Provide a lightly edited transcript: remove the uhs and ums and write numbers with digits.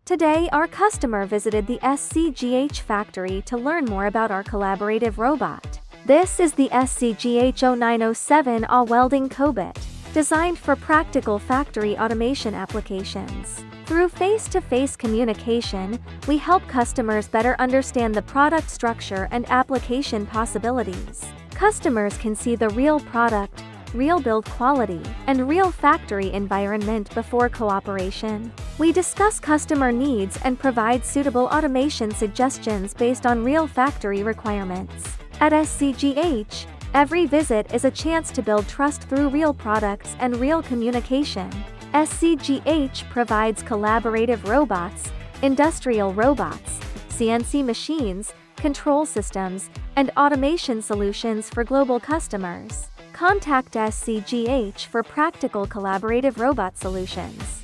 Today, our customer visited the SZGH factory to learn more about our collaborative robot. This is the SZGH-0907-AW Welding Cobot, designed for practical factory automation applications. Through face-to-face communication, we help customers better understand the product structure and application possibilities. Customers can see the real product, real build quality, and real factory environment before cooperation. We discuss customer needs and provide suitable automation suggestions based on real factory requirements. At SZGH, every visit is a chance to build trust through real products and real communication. SZGH provides collaborative robots, industrial robots, CNC machines, control systems, and automation solutions for global customers. Contact SZGH for practical collaborative robot solutions.